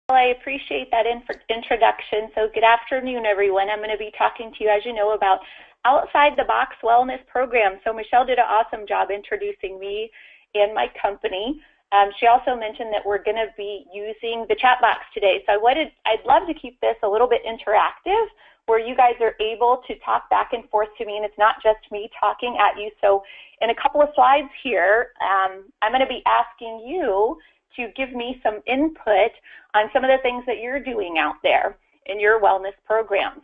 Well, I appreciate that introduction. So good afternoon, everyone. I'm going to be talking to you, as you know, about outside the box wellness programs. So Michelle did an awesome job introducing me and my company. She also mentioned that we're going to be using the chat box today. So I'd love to keep this a little bit interactive, where you guys are able to talk back and forth to me, and it's not just me talking at you. So in a couple of slides here, I'm going to be asking you to give me some input on some of the things that you're doing out there in your wellness programs.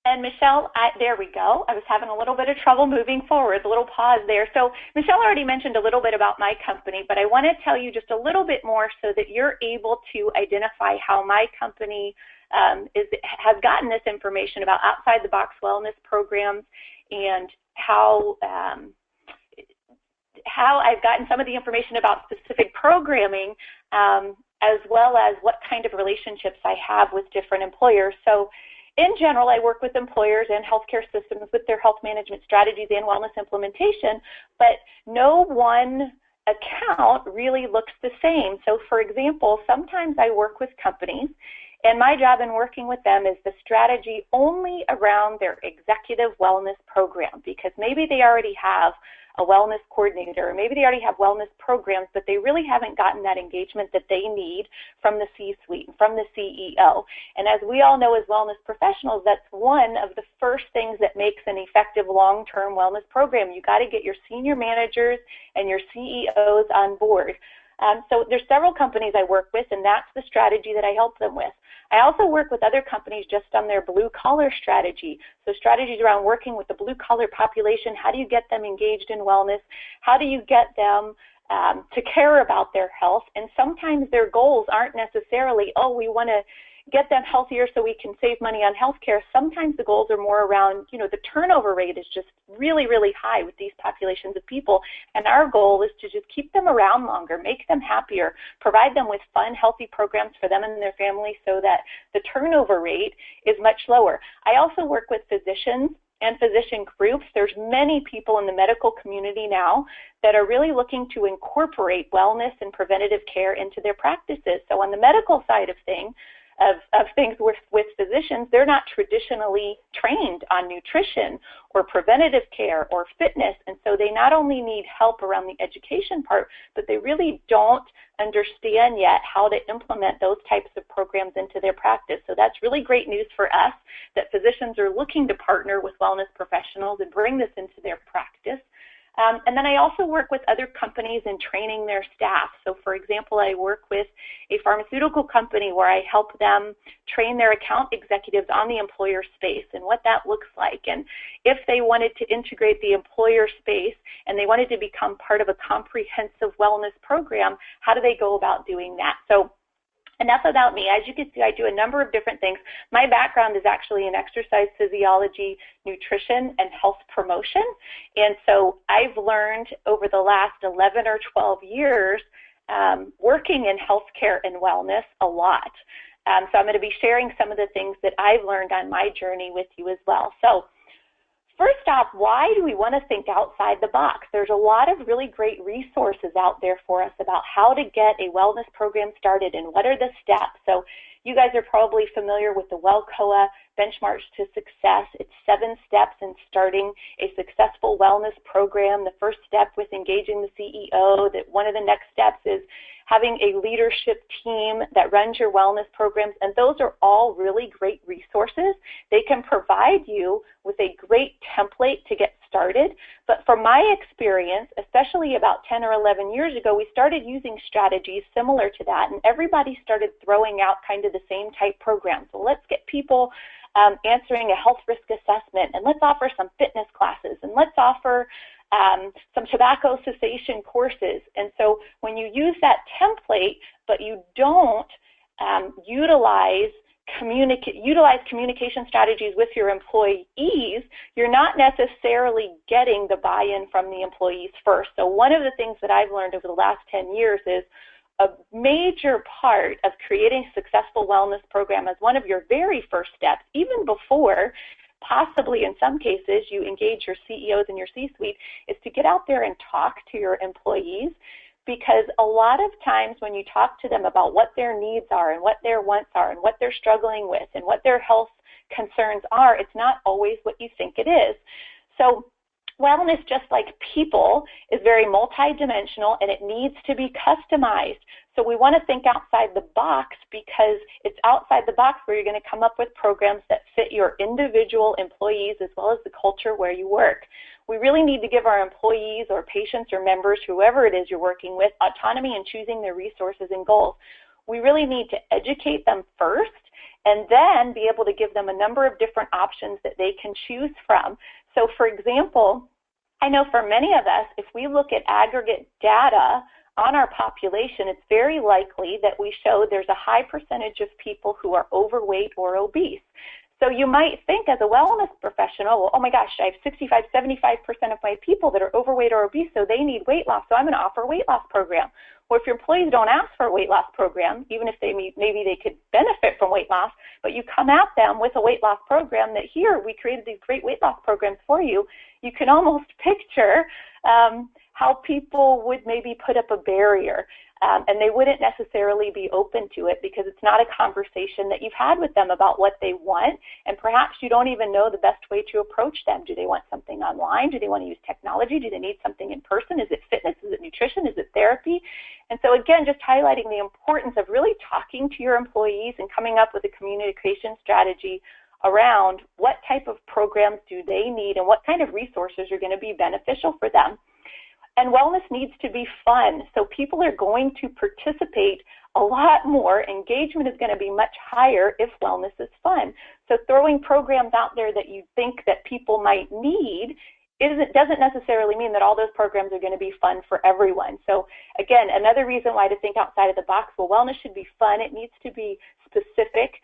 And Michelle, there we go. I was having a little bit of trouble moving forward, a little pause there. So Michelle already mentioned a little bit about my company, but I want to tell you just a little bit more so that you're able to identify how my company has gotten this information about outside the box wellness programs and how I've gotten some of the information about specific programming, as well as what kind of relationships I have with different employers. So in general, I work with employers and healthcare systems with their health management strategies and wellness implementation, but no one account really looks the same. So for example, sometimes I work with companies, and my job in working with them is the strategy only around their executive wellness program, because maybe they already have a wellness coordinator, or maybe they already have wellness programs, but they really haven't gotten that engagement that they need from the C-suite, from the CEO. And as we all know as wellness professionals, that's one of the first things that makes an effective long-term wellness program. You got to get your senior managers and your CEOs on board. So there's several companies I work with, and that's the strategy that I help them with. I also work with other companies just on their blue-collar strategy. So strategies around working with the blue-collar population. How do you get them engaged in wellness? How do you get them to care about their health? And sometimes their goals aren't necessarily, oh, we want to get them healthier so we can save money on healthcare. Sometimes the goals are more around, the turnover rate is just really, really high with these populations of people. And our goal is to just keep them around longer, make them happier, provide them with fun, healthy programs for them and their families so that the turnover rate is much lower. I also work with physicians and physician groups. There's many people in the medical community now that are really looking to incorporate wellness and preventative care into their practices. So on the medical side of things with physicians, they're not traditionally trained on nutrition or preventative care or fitness, and so they not only need help around the education part, but they really don't understand yet how to implement those types of programs into their practice. So that's really great news for us that physicians are looking to partner with wellness professionals and bring this into their practice. And then I also work with other companies in training their staff. So for example, I work with a pharmaceutical company where I help them train their account executives on the employer space and what that looks like. And if they wanted to integrate the employer space and they wanted to become part of a comprehensive wellness program, how do they go about doing that? So enough about me. As you can see, I do a number of different things. My background is actually in exercise physiology, nutrition, and health promotion. And so I've learned over the last 11 or 12 years working in healthcare and wellness a lot. So I'm going to be sharing some of the things that I've learned on my journey with you as well. So first off, why do we want to think outside the box? There's a lot of really great resources out there for us about how to get a wellness program started and what are the steps. So you guys are probably familiar with the WellCOA Benchmarks to Success. It's 7 steps in starting a successful wellness program. The first step with engaging the CEO, that one of the next steps is having a leadership team that runs your wellness programs, and those are all really great resources. They can provide you with a great template to get started, but from my experience, especially about 10 or 11 years ago, we started using strategies similar to that, and everybody started throwing out kind of the same type programs. So let's get people answering a health risk assessment, and let's offer some fitness classes, and let's offer some tobacco cessation courses. And so when you use that template, but you don't utilize communication strategies with your employees, you're not necessarily getting the buy-in from the employees first. So one of the things that I've learned over the last 10 years is a major part of creating a successful wellness program as one of your very first steps, even before possibly in some cases you engage your CEOs and your C-suite, is to get out there and talk to your employees, because a lot of times when you talk to them about what their needs are and what their wants are and what they're struggling with and what their health concerns are, it's not always what you think it is. So wellness, just like people, is very multidimensional, and it needs to be customized. So we want to think outside the box, because it's outside the box where you're going to come up with programs that fit your individual employees as well as the culture where you work. We really need to give our employees or patients or members, whoever it is you're working with, autonomy in choosing their resources and goals. We really need to educate them first and then be able to give them a number of different options that they can choose from. So, for example, I know for many of us, if we look at aggregate data on our population, it's very likely that we show there's a high percentage of people who are overweight or obese. So you might think as a wellness professional, well, oh my gosh, I have 65, 75% of my people that are overweight or obese, so they need weight loss, so I'm going to offer a weight loss program. Well, if your employees don't ask for a weight loss program, even if maybe they could benefit from weight loss, but you come at them with a weight loss program that here, we created these great weight loss programs for you, you can almost picture how people would maybe put up a barrier. And they wouldn't necessarily be open to it because it's not a conversation that you've had with them about what they want, and perhaps you don't even know the best way to approach them. Do they want something online? Do they want to use technology? Do they need something in person? Is it fitness? Is it nutrition? Is it therapy? And so again, just highlighting the importance of really talking to your employees and coming up with a communication strategy around what type of programs do they need and what kind of resources are going to be beneficial for them. And wellness needs to be fun, so people are going to participate a lot more. Engagement is going to be much higher if wellness is fun. So throwing programs out there that you think that people might need doesn't necessarily mean that all those programs are going to be fun for everyone. So again, another reason why to think outside of the box, well, wellness should be fun. It needs to be specific.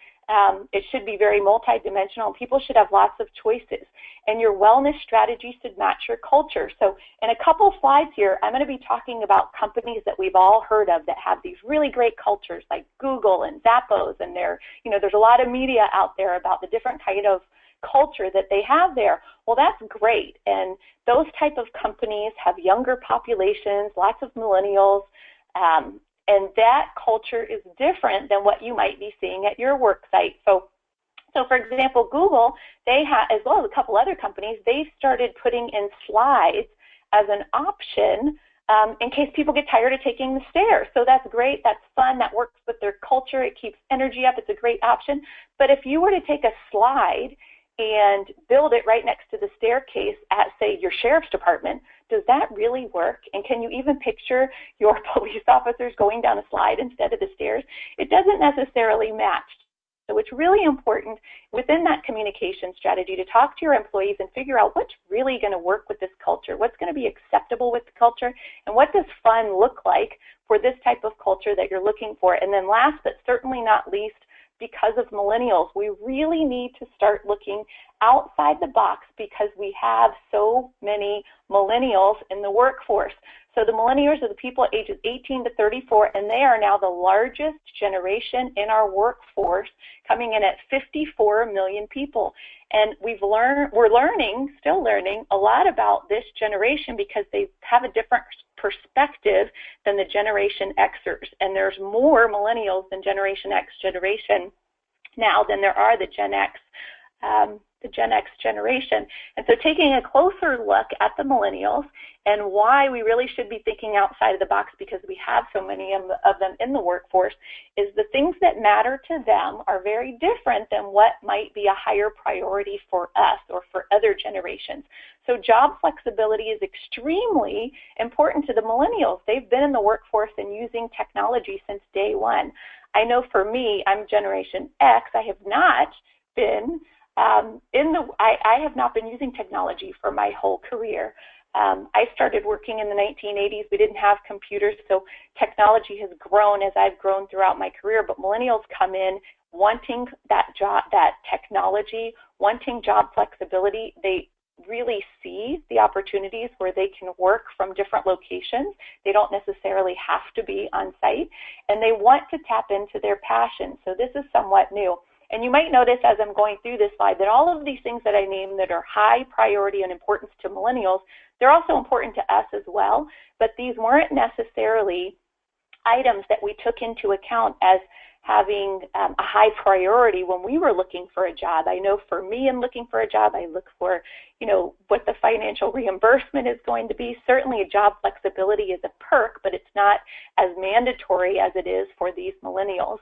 It should be very multidimensional. People should have lots of choices. And your wellness strategy should match your culture. So in a couple slides here, I'm going to be talking about companies that we've all heard of that have these really great cultures like Google and Zappos. And there's a lot of media out there about the different kind of culture that they have there. Well, that's great. And those type of companies have younger populations, lots of millennials, and that culture is different than what you might be seeing at your work site. So for example, Google, they have, as well as a couple other companies, they've started putting in slides as an option in case people get tired of taking the stairs. So that's great, that's fun, that works with their culture, it keeps energy up, it's a great option. But if you were to take a slide and build it right next to the staircase at, say, your sheriff's department, does that really work? And can you even picture your police officers going down a slide instead of the stairs? It doesn't necessarily match. So it's really important within that communication strategy to talk to your employees and figure out what's really going to work with this culture, what's going to be acceptable with the culture, and what does fun look like for this type of culture that you're looking for. And then last but certainly not least, because of millennials, we really need to start looking outside the box because we have so many millennials in the workforce. So the millennials are the people ages 18 to 34, and they are now the largest generation in our workforce, coming in at 54 million people. And we're still learning a lot about this generation because they have a different perspective than the Generation Xers. And there's more millennials than Generation X generation now than there are the Gen X generation. And so taking a closer look at the millennials and why we really should be thinking outside of the box because we have so many of them in the workforce is the things that matter to them are very different than what might be a higher priority for us or for other generations. So job flexibility is extremely important to the millennials. They've been in the workforce and using technology since day one. I know for me, I'm Generation X. I have not been I have not been using technology for my whole career. I started working in the 1980s. We didn't have computers, so technology has grown as I've grown throughout my career. But millennials come in wanting that technology, wanting job flexibility. They really see the opportunities where they can work from different locations. They don't necessarily have to be on site, and they want to tap into their passion. So this is somewhat new. And you might notice as I'm going through this slide that all of these things that I named that are high priority and importance to millennials, they're also important to us as well, but these weren't necessarily items that we took into account as having a high priority when we were looking for a job. I know for me in looking for a job, I look for, what the financial reimbursement is going to be. Certainly a job flexibility is a perk, but it's not as mandatory as it is for these millennials.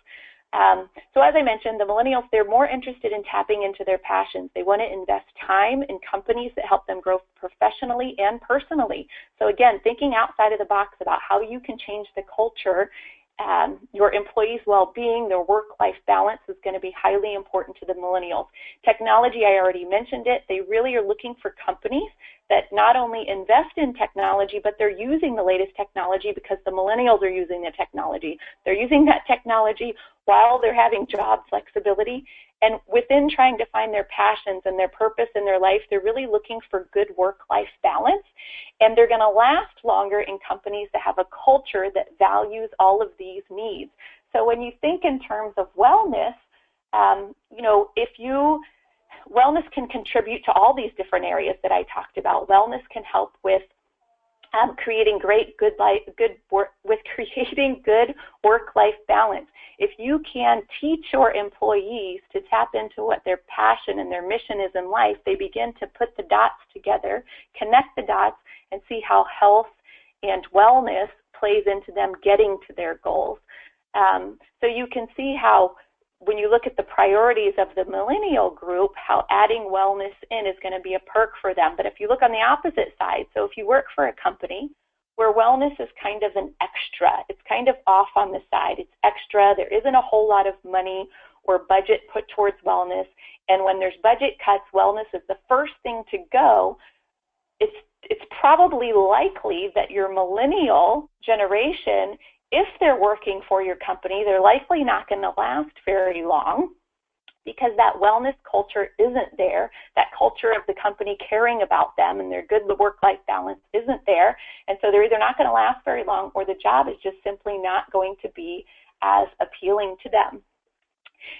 So as I mentioned, the millennials, they're more interested in tapping into their passions. They want to invest time in companies that help them grow professionally and personally. So again, thinking outside of the box about how you can change the culture, your employees' well-being, their work-life balance is going to be highly important to the millennials. Technology, I already mentioned it. They really are looking for companies that not only invest in technology, but they're using the latest technology because the millennials are using the technology. They're using that technology while they're having job flexibility. And within trying to find their passions and their purpose in their life, they're really looking for good work-life balance. And they're going to last longer in companies that have a culture that values all of these needs. So when you think in terms of wellness, wellness can contribute to all these different areas that I talked about. Wellness can help with creating good work-life balance. If you can teach your employees to tap into what their passion and their mission is in life, they begin to put the dots together, connect the dots, and see how health and wellness plays into them getting to their goals. So you can see how when you look at the priorities of the millennial group, how adding wellness in is going to be a perk for them. But if you look on the opposite side, so if you work for a company where wellness is kind of an extra, it's kind of off on the side, it's extra, there isn't a whole lot of money or budget put towards wellness, and when there's budget cuts, wellness is the first thing to go, it's probably likely that your millennial generation, if they're working for your company, they're likely not going to last very long because that wellness culture isn't there. That culture of the company caring about them and their good work-life balance isn't there. And so they're either not going to last very long or the job is just simply not going to be as appealing to them.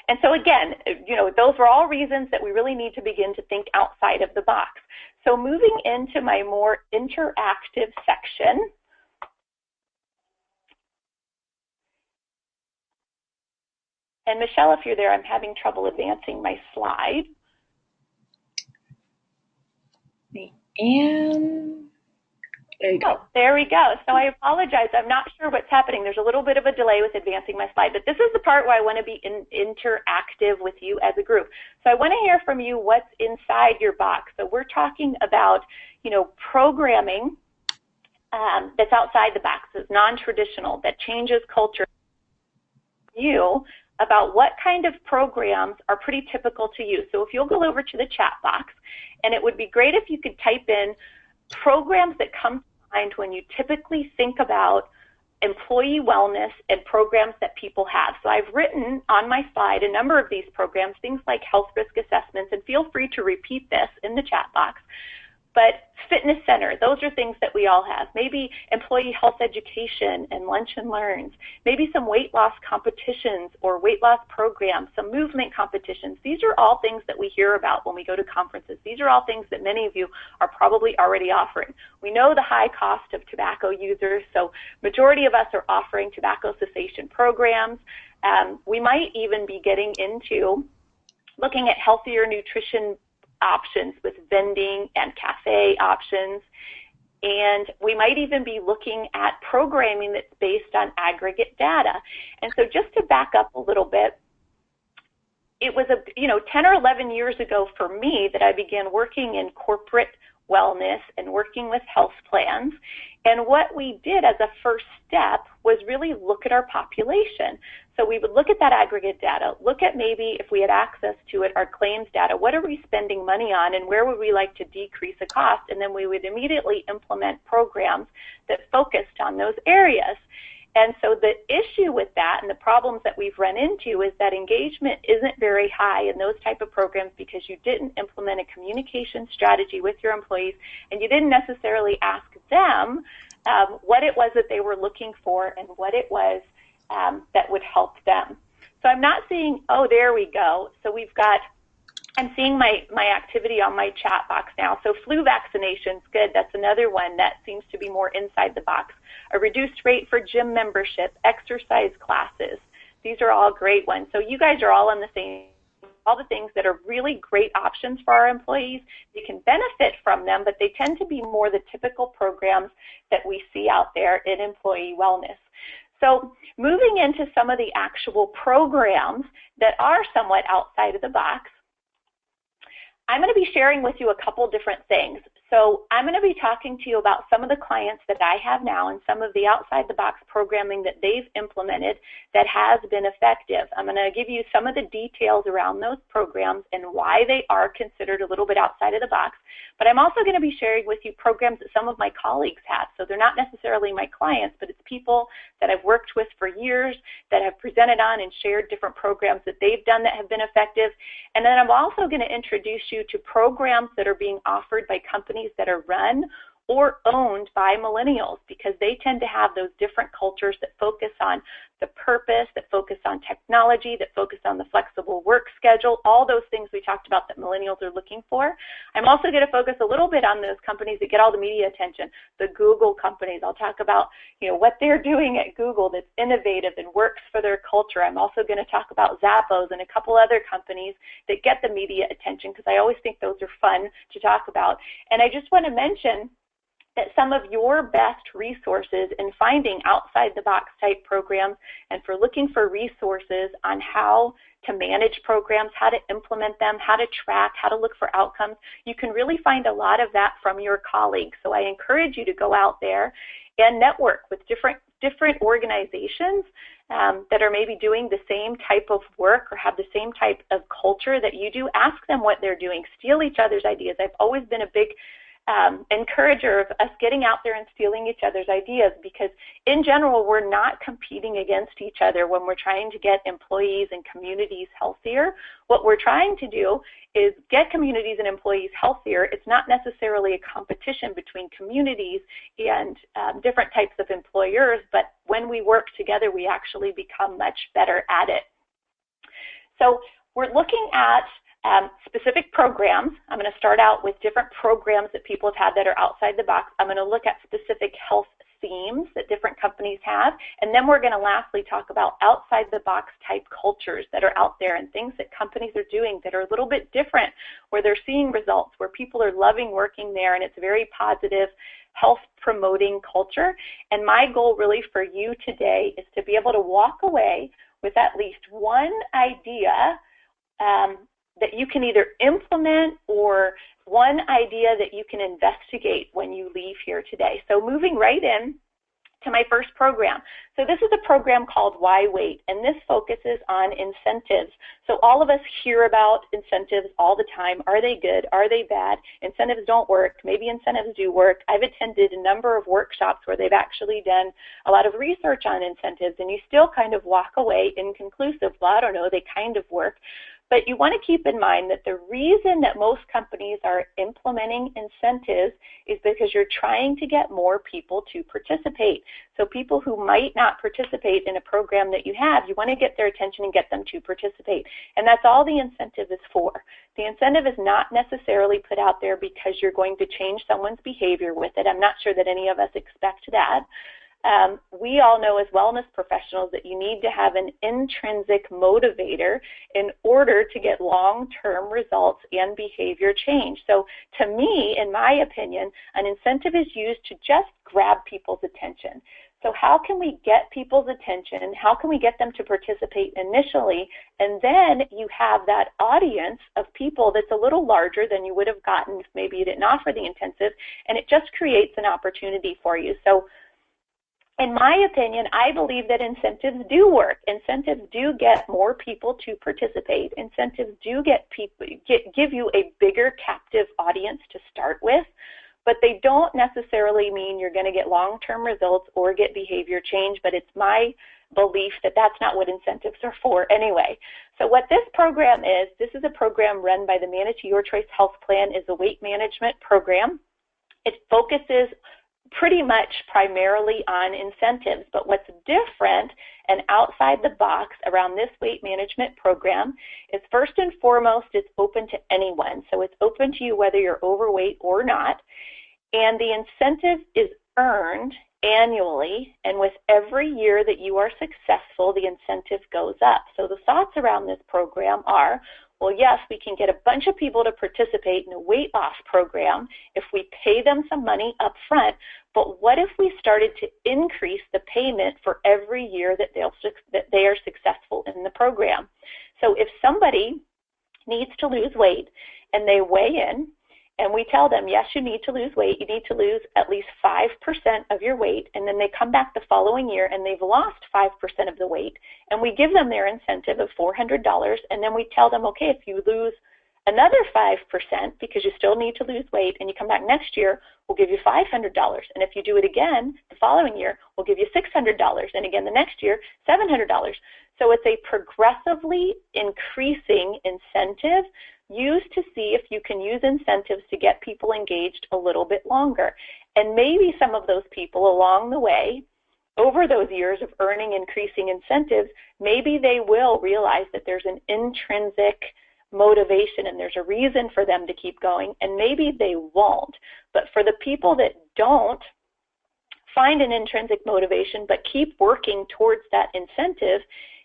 And so again, those are all reasons that we really need to begin to think outside of the box. So moving into my more interactive section, and Michelle, if you're there, I'm having trouble advancing my slide. And there you go. Oh, there we go. So I apologize. I'm not sure what's happening. There's a little bit of a delay with advancing my slide, but this is the part where I want to be interactive with you as a group. So I want to hear from you what's inside your box. So we're talking about, programming that's outside the box, that's non-traditional, that changes culture. You about what kind of programs are pretty typical to you. So if you'll go over to the chat box, and it would be great if you could type in programs that come to mind when you typically think about employee wellness and programs that people have. So I've written on my slide a number of these programs, things like health risk assessments, and feel free to repeat this in the chat box. But fitness center, those are things that we all have. Maybe employee health education and lunch and learns. Maybe some weight loss competitions or weight loss programs, some movement competitions. These are all things that we hear about when we go to conferences. These are all things that many of you are probably already offering. We know the high cost of tobacco users, so majority of us are offering tobacco cessation programs. We might even be getting into looking at healthier nutrition options with vending and cafe options, and we might even be looking at programming that's based on aggregate data. And so just to back up a little bit, it was 10 or 11 years ago for me that I began working in corporate wellness and working with health plans. And what we did as a first step was really look at our population. So we would look at that aggregate data, look at maybe if we had access to it, our claims data, what are we spending money on and where would we like to decrease a cost? And then we would immediately implement programs that focused on those areas. And so the issue with that and the problems that we've run into is that engagement isn't very high in those type of programs because you didn't implement a communication strategy with your employees and you didn't necessarily ask them what it was that they were looking for and what it was that would help them. So I'm not seeing, oh, there we go. So I'm seeing my activity on my chat box now. So flu vaccinations, good. That's another one that seems to be more inside the box. A reduced rate for gym membership, exercise classes. These are all great ones. So you guys are all on the same, all the things that are really great options for our employees. You can benefit from them, but they tend to be more the typical programs that we see out there in employee wellness. So moving into some of the actual programs that are somewhat outside of the box, I'm going to be sharing with you a couple different things. So I'm going to be talking to you about some of the clients that I have now and some of the outside-the-box programming that they've implemented that has been effective. I'm going to give you some of the details around those programs and why they are considered a little bit outside of the box. But I'm also going to be sharing with you programs that some of my colleagues have. So they're not necessarily my clients, but it's people that I've worked with for years that have presented on and shared different programs that they've done that have been effective. And then I'm also going to introduce you to programs that are being offered by companies that are run or owned by millennials, because they tend to have those different cultures that focus on the purpose, that focus on technology, that focus on the flexible work schedule, all those things we talked about that millennials are looking for. I'm also going to focus a little bit on those companies that get all the media attention, the Google companies. I'll talk about, what they're doing at Google that's innovative and works for their culture. I'm also going to talk about Zappos and a couple other companies that get the media attention, because I always think those are fun to talk about. And I just want to mention that some of your best resources in finding outside-the-box type programs and for looking for resources on how to manage programs, how to implement them, how to track, how to look for outcomes, you can really find a lot of that from your colleagues. So I encourage you to go out there and network with different organizations that are maybe doing the same type of work or have the same type of culture that you do. Ask them what they're doing. Steal each other's ideas. I've always been a big encourager of us getting out there and stealing each other's ideas, because in general we're not competing against each other when we're trying to get employees and communities healthier. What we're trying to do is get communities and employees healthier. It's not necessarily a competition between communities and different types of employers, but when we work together we actually become much better at it. So we're looking at specific programs. I'm going to start out with different programs that people have had that are outside the box. I'm going to look at specific health themes that different companies have, and then we're going to lastly talk about outside the box type cultures that are out there and things that companies are doing that are a little bit different, where they're seeing results, where people are loving working there, and it's a very positive health promoting culture. And my goal really for you today is to be able to walk away with at least one idea that you can either implement or one idea that you can investigate when you leave here today. So moving right in to my first program. So this is a program called Why Wait, and this focuses on incentives. So all of us hear about incentives all the time. Are they good? Are they bad? Incentives don't work. Maybe incentives do work. I've attended a number of workshops where they've actually done a lot of research on incentives, and you still kind of walk away inconclusive. Well, I don't know, they kind of work. But you want to keep in mind that the reason that most companies are implementing incentives is because you're trying to get more people to participate. So people who might not participate in a program that you have, you want to get their attention and get them to participate. And that's all the incentive is for. The incentive is not necessarily put out there because you're going to change someone's behavior with it. I'm not sure that any of us expect that. We all know as wellness professionals that you need to have an intrinsic motivator in order to get long-term results and behavior change. So to me, in my opinion, an incentive is used to just grab people's attention. So how can we get people's attention? How can we get them to participate initially? And then you have that audience of people that's a little larger than you would have gotten if maybe you didn't offer the intensive, and it just creates an opportunity for you. So in my opinion, I believe that incentives do work. Incentives do get more people to participate. Incentives do give you a bigger captive audience to start with, but they don't necessarily mean you're going to get long-term results or get behavior change, but it's my belief that that's not what incentives are for anyway. So what this program is, this is a program run by the Manage Your Choice Health Plan. Is a weight management program. It focuses pretty much primarily on incentives, but what's different and outside the box around this weight management program is, first and foremost, it's open to anyone. So it's open to you whether you're overweight or not. And the incentive is earned annually, and with every year that you are successful, the incentive goes up. So the thoughts around this program are, well, yes, we can get a bunch of people to participate in a weight loss program if we pay them some money up front, but what if we started to increase the payment for every year that they are successful in the program? So if somebody needs to lose weight and they weigh in, and we tell them, yes, you need to lose weight. You need to lose at least 5% of your weight. And then they come back the following year and they've lost 5% of the weight. And we give them their incentive of $400. And then we tell them, okay, if you lose another 5% because you still need to lose weight and you come back next year, we'll give you $500. And if you do it again the following year, we'll give you $600. And again the next year, $700. So it's a progressively increasing incentive used to see if you can use incentives to get people engaged a little bit longer. And maybe some of those people along the way, over those years of earning increasing incentives, maybe they will realize that there's an intrinsic motivation and there's a reason for them to keep going, and maybe they won't. But for the people that don't find an intrinsic motivation but keep working towards that incentive,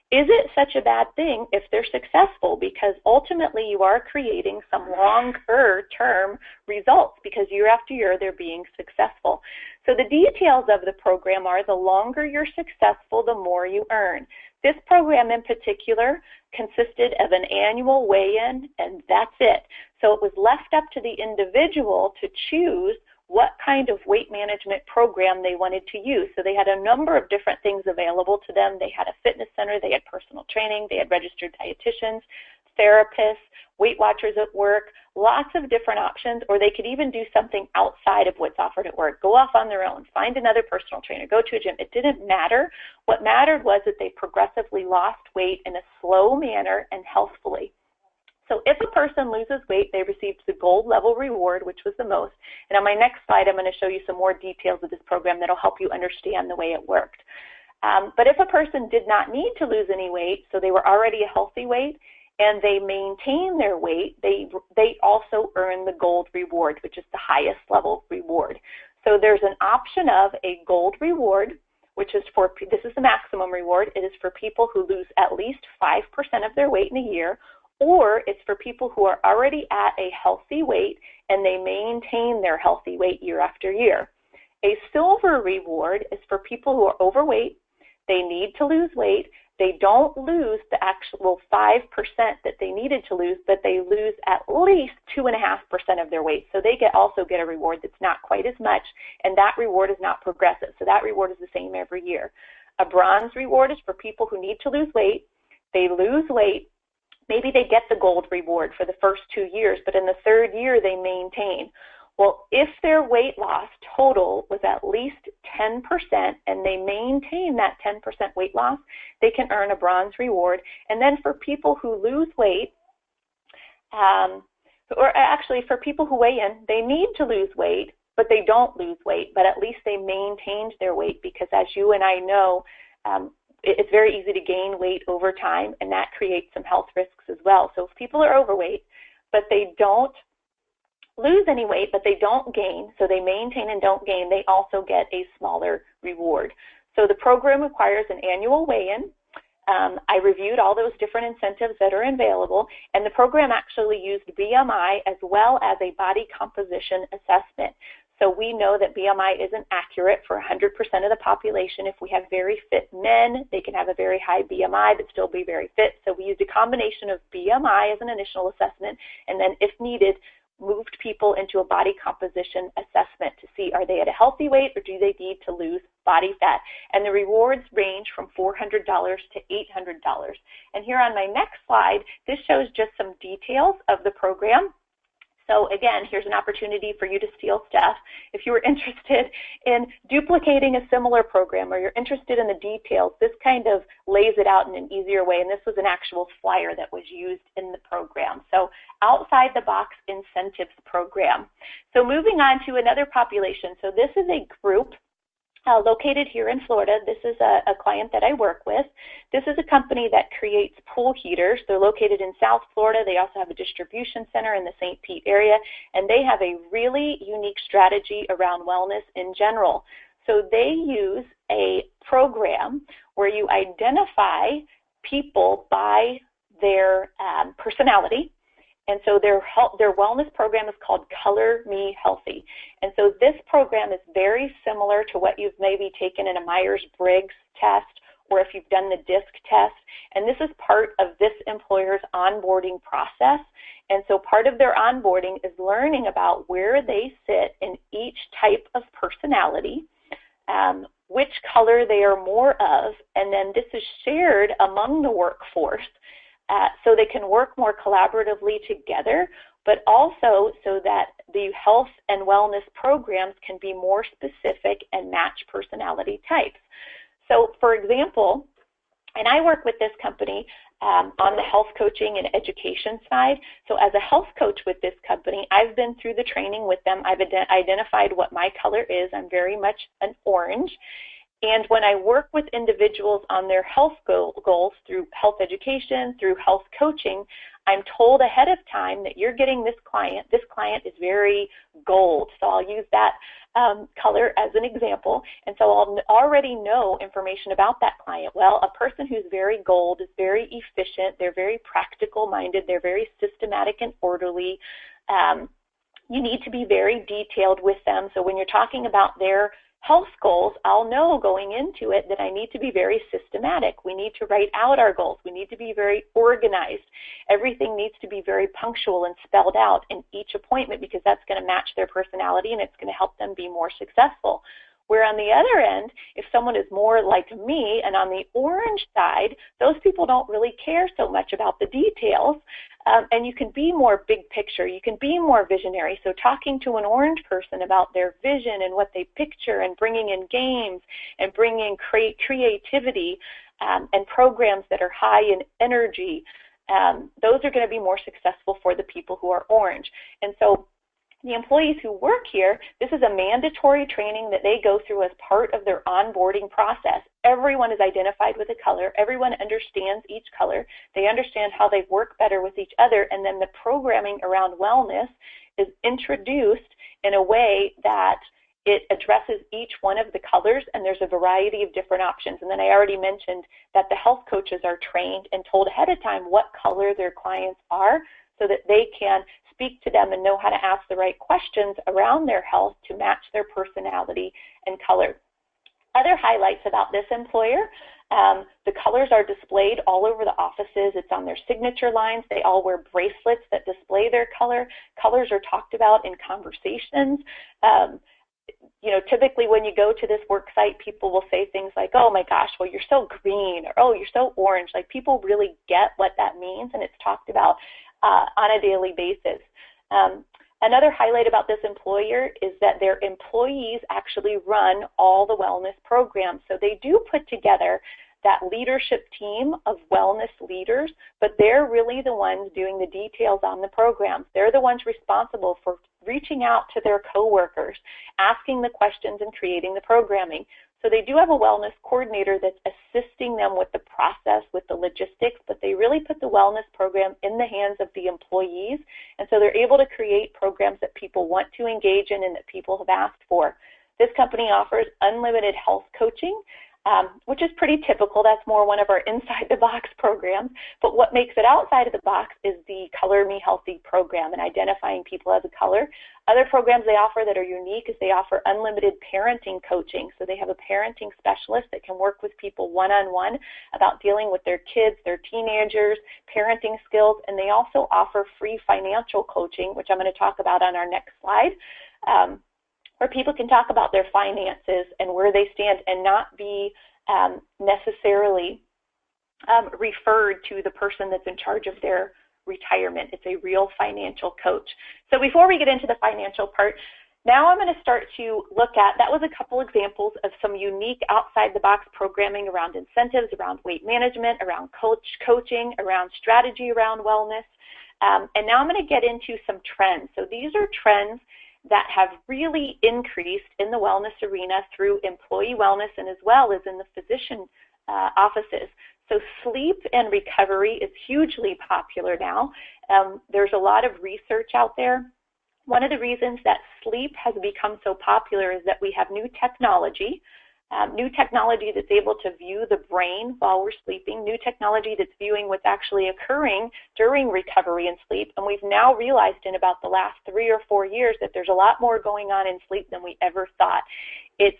is it such a bad thing if they're successful? Because ultimately you are creating some longer-term results because year after year they're being successful. So the details of the program are, the longer you're successful, the more you earn. This program in particular consisted of an annual weigh-in, and that's it. So it was left up to the individual to choose what kind of weight management program they wanted to use. So they had a number of different things available to them. They had a fitness center, they had personal training, they had registered dietitians, therapists, Weight Watchers at work, lots of different options, or they could even do something outside of what's offered at work. Go off on their own, find another personal trainer, go to a gym. It didn't matter. What mattered was that they progressively lost weight in a slow manner and healthfully. So if a person loses weight, they received the gold level reward, which was the most. And on my next slide, I'm going to show you some more details of this program that will help you understand the way it worked. But if a person did not need to lose any weight, so they were already a healthy weight, and they maintain their weight, they also earn the gold reward, which is the highest level reward. So there's an option of a gold reward, which is for, this is the maximum reward. It is for people who lose at least 5% of their weight in a year, or it's for people who are already at a healthy weight and they maintain their healthy weight year after year. A silver reward is for people who are overweight, they need to lose weight, they don't lose the actual 5% that they needed to lose, but they lose at least 2.5% of their weight. So they also get a reward that's not quite as much, and that reward is not progressive. So that reward is the same every year. A bronze reward is for people who need to lose weight, they lose weight, maybe they get the gold reward for the first 2 years, but in the third year they maintain. Well, if their weight loss total was at least 10% and they maintain that 10% weight loss, they can earn a bronze reward. And then for people who lose weight, or actually for people who weigh in, they need to lose weight, but they don't lose weight, but at least they maintained their weight, because as you and I know, it's very easy to gain weight over time, and that creates some health risks as well. So if people are overweight, but they don't lose any weight, but they don't gain, so they maintain and don't gain, they also get a smaller reward. So the program requires an annual weigh-in. I reviewed all those different incentives that are available, and the program actually used BMI as well as a body composition assessment. So we know that BMI isn't accurate for 100% of the population. If we have very fit men, they can have a very high BMI but still be very fit. So we used a combination of BMI as an initial assessment, and then if needed, moved people into a body composition assessment to see, are they at a healthy weight or do they need to lose body fat? And the rewards range from $400 to $800. And here on my next slide, this shows just some details of the program. So again, here's an opportunity for you to steal stuff. If you were interested in duplicating a similar program, or you're interested in the details, this kind of lays it out in an easier way. And this was an actual flyer that was used in the program. So outside the box incentives program. So moving on to another population. So this is a group located here in Florida. This is a client that I work with. This is a company that creates pool heaters. They're located in South Florida. They also have a distribution center in the St. Pete area, and they have a really unique strategy around wellness in general. So they use a program where you identify people by their personality. And so their wellness program is called Color Me Healthy. And so this program is very similar to what you've maybe taken in a Myers-Briggs test or if you've done the DISC test. And this is part of this employer's onboarding process. And so part of their onboarding is learning about where they sit in each type of personality, which color they are more of, and then this is shared among the workforce. So they can work more collaboratively together, but also so that the health and wellness programs can be more specific and match personality types. So, for example, and I work with this company on the health coaching and education side. So as a health coach with this company, I've been through the training with them. I've identified what my color is. I'm very much an orange. And when I work with individuals on their health goals through health education, through health coaching, I'm told ahead of time that you're getting this client. This client is very gold. So I'll use that color as an example. And so I'll already know information about that client. Well, a person who's very gold is very efficient. They're very practical minded. They're very systematic and orderly. You need to be very detailed with them. So when you're talking about their health goals, I'll know going into it that I need to be very systematic. We need to write out our goals. We need to be very organized. Everything needs to be very punctual and spelled out in each appointment because that's going to match their personality and it's going to help them be more successful. Where on the other end, if someone is more like me and on the orange side, those people don't really care so much about the details, and you can be more big picture. You can be more visionary. So talking to an orange person about their vision and what they picture and bringing in games and bringing creativity and programs that are high in energy, those are going to be more successful for the people who are orange. And so the employees who work here, this is a mandatory training that they go through as part of their onboarding process. Everyone is identified with a color. Everyone understands each color. They understand how they work better with each other, and then the programming around wellness is introduced in a way that it addresses each one of the colors, and there's a variety of different options. And then I already mentioned that the health coaches are trained and told ahead of time what color their clients are so that they can speak to them and know how to ask the right questions around their health to match their personality and color. Other highlights about this employer, the colors are displayed all over the offices. It's on their signature lines. They all wear bracelets that display their color. Colors are talked about in conversations. Typically when you go to this work site, people will say things like, oh my gosh, well, you're so green, or oh, you're so orange. Like, people really get what that means, and it's talked about on a daily basis. Another highlight about this employer is that their employees actually run all the wellness programs. So they do put together that leadership team of wellness leaders, but they're really the ones doing the details on the programs. They're the ones responsible for reaching out to their coworkers, asking the questions, and creating the programming. So they do have a wellness coordinator that's assisting them with the process, with the logistics, but they really put the wellness program in the hands of the employees, and so they're able to create programs that people want to engage in and that people have asked for. This company offers unlimited health coaching, which is pretty typical. That's more one of our inside-the-box programs. But what makes it outside of the box is the Color Me Healthy program and identifying people as a color. Other programs they offer that are unique is they offer unlimited parenting coaching. So they have a parenting specialist that can work with people one-on-one about dealing with their kids, their teenagers, parenting skills, and they also offer free financial coaching, which I'm going to talk about on our next slide, where people can talk about their finances and where they stand and not be necessarily referred to the person that's in charge of their retirement. It's a real financial coach. So before we get into the financial part, now I'm going to start to look at, that was a couple examples of some unique outside-the-box programming around incentives, around weight management, around coaching, around strategy, around wellness. And now I'm going to get into some trends. So these are trends that have really increased in the wellness arena through employee wellness and as well as in the physician offices. So sleep and recovery is hugely popular now. There's a lot of research out there. One of the reasons that sleep has become so popular is that we have new technology that's able to view the brain while we're sleeping, new technology that's viewing what's actually occurring during recovery and sleep. And we've now realized in about the last 3 or 4 years that there's a lot more going on in sleep than we ever thought. It's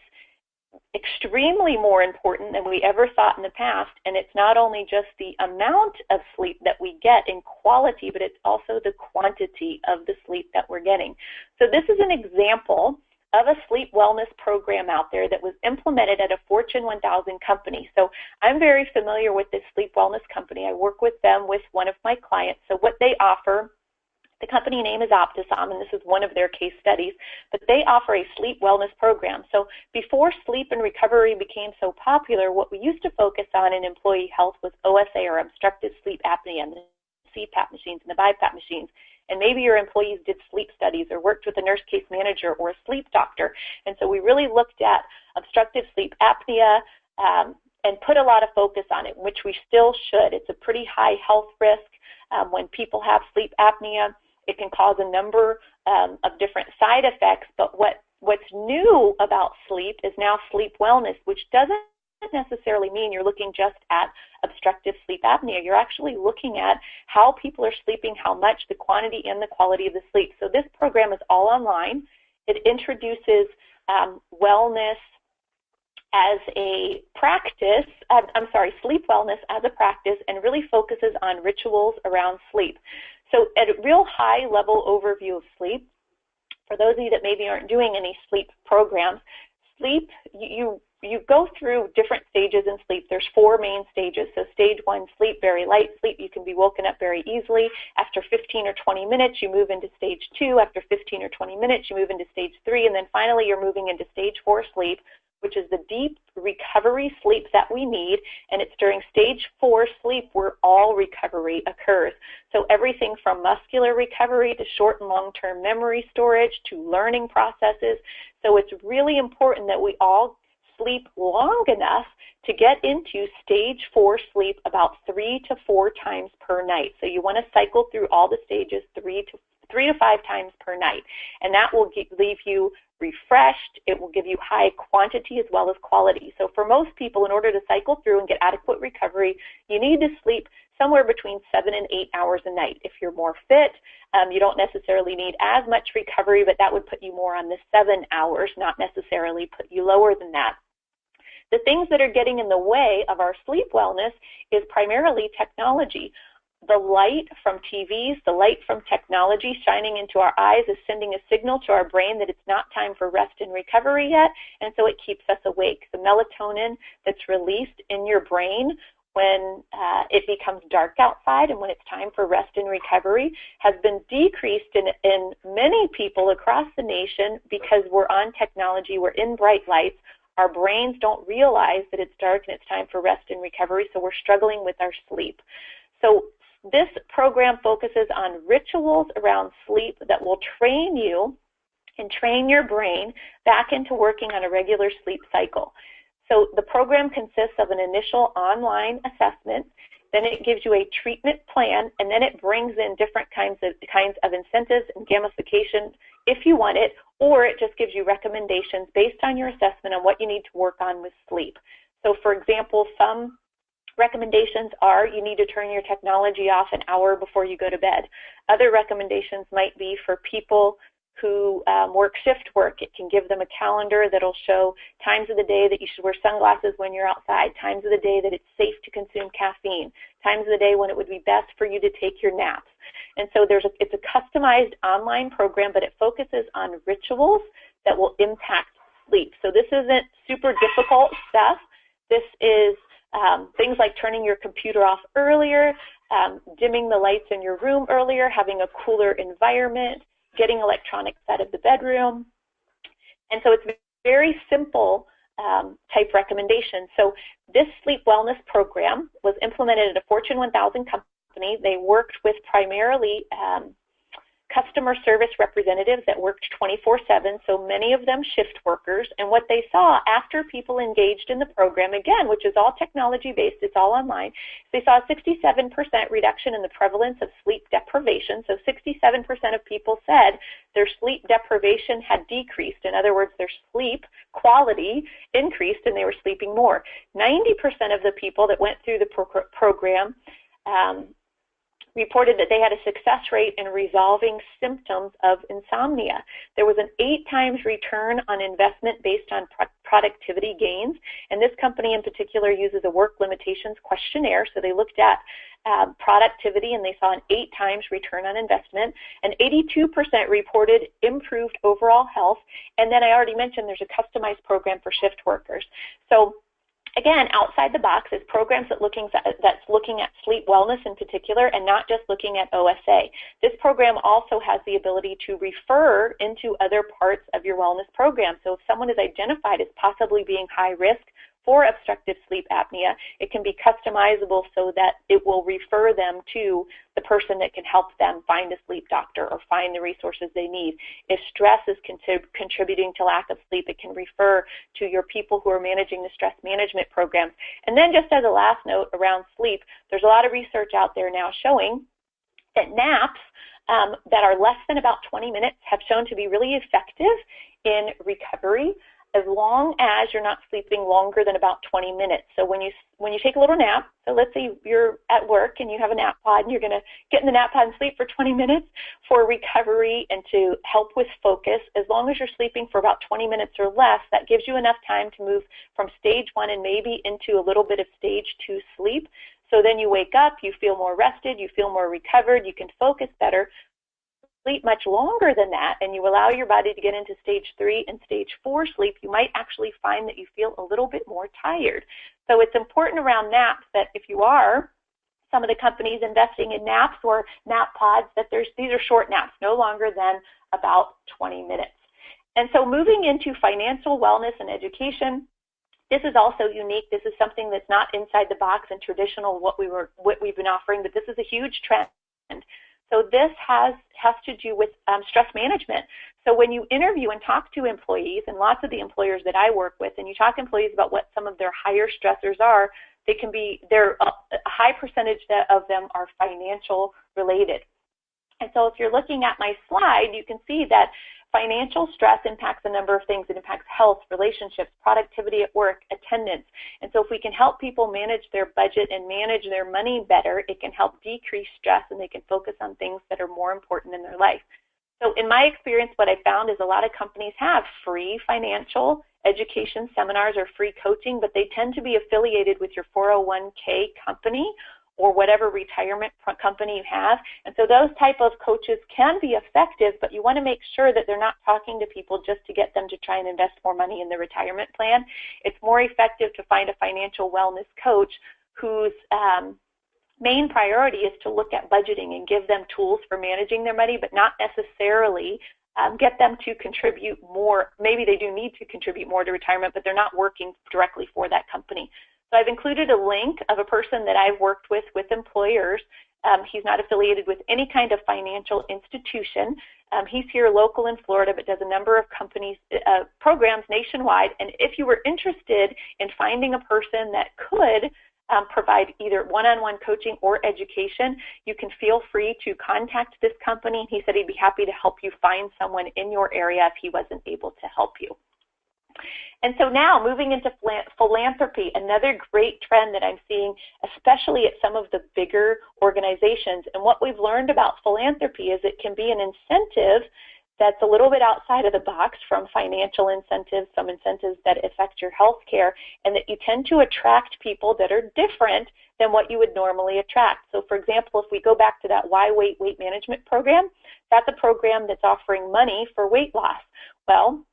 extremely more important than we ever thought in the past, and it's not only just the amount of sleep that we get in quality, but it's also the quantity of the sleep that we're getting. So this is an example of a sleep wellness program out there that was implemented at a Fortune 1000 company. So I'm very familiar with this sleep wellness company. I work with them with one of my clients. So what they offer, the company name is Optisom, and this is one of their case studies, but they offer a sleep wellness program. So before sleep and recovery became so popular, what we used to focus on in employee health was OSA, or obstructive sleep apnea, and the CPAP machines and the BiPAP machines. And maybe your employees did sleep studies or worked with a nurse case manager or a sleep doctor. And so we really looked at obstructive sleep apnea and put a lot of focus on it, which we still should. It's a pretty high health risk. When people have sleep apnea, it can cause a number of different side effects. But what's new about sleep is now sleep wellness, which doesn't necessarily mean you're looking just at obstructive sleep apnea. You're actually looking at how people are sleeping, how much, the quantity and the quality of the sleep. So this program is all online. It introduces wellness as a practice, sleep wellness as a practice, and really focuses on rituals around sleep. So at a real high level overview of sleep, for those of you that maybe aren't doing any sleep programs, sleep, you go through different stages in sleep. There's 4 main stages. So stage 1, sleep, very light sleep. You can be woken up very easily. After 15 or 20 minutes, you move into stage 2. After 15 or 20 minutes, you move into stage 3. And then finally, you're moving into stage 4 sleep, which is the deep recovery sleep that we need. And it's during stage 4 sleep where all recovery occurs. So everything from muscular recovery to short and long-term memory storage to learning processes. So it's really important that we all sleep long enough to get into stage 4 sleep about 3 to 4 times per night. So you want to cycle through all the stages 3 to 5 times per night. And that will leave you refreshed. It will give you high quantity as well as quality. So for most people, in order to cycle through and get adequate recovery, you need to sleep somewhere between 7 and 8 hours a night. If you're more fit, you don't necessarily need as much recovery, but that would put you more on the 7 hours, not necessarily put you lower than that. The things that are getting in the way of our sleep wellness is primarily technology. The light from TVs, the light from technology shining into our eyes is sending a signal to our brain that it's not time for rest and recovery yet, and so it keeps us awake. The melatonin that's released in your brain when it becomes dark outside and when it's time for rest and recovery has been decreased in many people across the nation because we're on technology, we're in bright lights. Our brains don't realize that it's dark and it's time for rest and recovery, so we're struggling with our sleep. So this program focuses on rituals around sleep that will train you and train your brain back into working on a regular sleep cycle. So the program consists of an initial online assessment, then it gives you a treatment plan, and then it brings in different kinds of incentives and gamification if you want it, or it just gives you recommendations based on your assessment on what you need to work on with sleep. So for example, some recommendations are you need to turn your technology off an hour before you go to bed. Other recommendations might be for people who work shift work. It can give them a calendar that'll show times of the day that you should wear sunglasses when you're outside, times of the day that it's safe to consume caffeine, times of the day when it would be best for you to take your naps. And so it's a customized online program, but it focuses on rituals that will impact sleep. So this isn't super difficult stuff. This is things like turning your computer off earlier, dimming the lights in your room earlier, having a cooler environment, getting electronics out of the bedroom. And so it's very simple type recommendations. So this sleep wellness program was implemented at a Fortune 1000 company. They worked with primarily customer service representatives that worked 24/7, so many of them shift workers. And what they saw after people engaged in the program, again, which is all technology-based, it's all online, they saw a 67% reduction in the prevalence of sleep deprivation. So 67% of people said their sleep deprivation had decreased. In other words, their sleep quality increased and they were sleeping more. 90% of the people that went through the program reported that they had a success rate in resolving symptoms of insomnia. There was an 8 times return on investment based on productivity gains, and this company in particular uses a work limitations questionnaire, so they looked at productivity and they saw an 8 times return on investment, and 82% reported improved overall health, and then I already mentioned there's a customized program for shift workers. So again, outside the box is programs that's looking at sleep wellness in particular and not just looking at OSA. This program also has the ability to refer into other parts of your wellness program. So if someone is identified as possibly being high risk for obstructive sleep apnea, it can be customizable so that it will refer them to the person that can help them find a sleep doctor or find the resources they need. If stress is contributing to lack of sleep, it can refer to your people who are managing the stress management programs. And then just as a last note around sleep, there's a lot of research out there now showing that naps that are less than about 20 minutes have shown to be really effective in recovery, as long as you're not sleeping longer than about 20 minutes. So when you take a little nap, so let's say you're at work and you have a nap pod and you're going to get in the nap pod and sleep for 20 minutes for recovery and to help with focus, as long as you're sleeping for about 20 minutes or less, that gives you enough time to move from stage 1 and maybe into a little bit of stage 2 sleep. So then you wake up, you feel more rested, you feel more recovered, you can focus better. Sleep much longer than that and you allow your body to get into stage 3 and stage 4 sleep, you might actually find that you feel a little bit more tired. So it's important around naps that if you are some of the companies investing in naps or nap pods, that these are short naps, no longer than about 20 minutes. And so moving into financial wellness and education, this is also unique. This is something that's not inside the box and traditional what we've been offering, but this is a huge trend. So this has to do with stress management. So when you interview and talk to employees, and lots of the employers that I work with, and you talk to employees about what some of their higher stressors are, a high percentage of them are financial related. And so if you're looking at my slide, you can see that financial stress impacts a number of things. It impacts health, relationships, productivity at work, attendance. And so if we can help people manage their budget and manage their money better, it can help decrease stress and they can focus on things that are more important in their life. So in my experience, what I found is a lot of companies have free financial education seminars or free coaching, but they tend to be affiliated with your 401k company or whatever retirement company you have. And so those type of coaches can be effective, but you want to make sure that they're not talking to people just to get them to try and invest more money in the retirement plan. It's more effective to find a financial wellness coach whose main priority is to look at budgeting and give them tools for managing their money, but not necessarily get them to contribute more. Maybe they do need to contribute more to retirement, but they're not working directly for that company. So I've included a link of a person that I've worked with employers. He's not affiliated with any kind of financial institution. He's here local in Florida, but does a number of companies, programs nationwide. And if you were interested in finding a person that could provide either one-on-one coaching or education, you can feel free to contact this company. He said he'd be happy to help you find someone in your area if he wasn't able to help you. And so now moving into philanthropy, another great trend that I'm seeing, especially at some of the bigger organizations. And what we've learned about philanthropy is it can be an incentive that's a little bit outside of the box from financial incentives, some incentives that affect your health care, and that you tend to attract people that are different than what you would normally attract. So for example, if we go back to that Why Wait Weight Management program, that's a program that's offering money for weight loss. Well,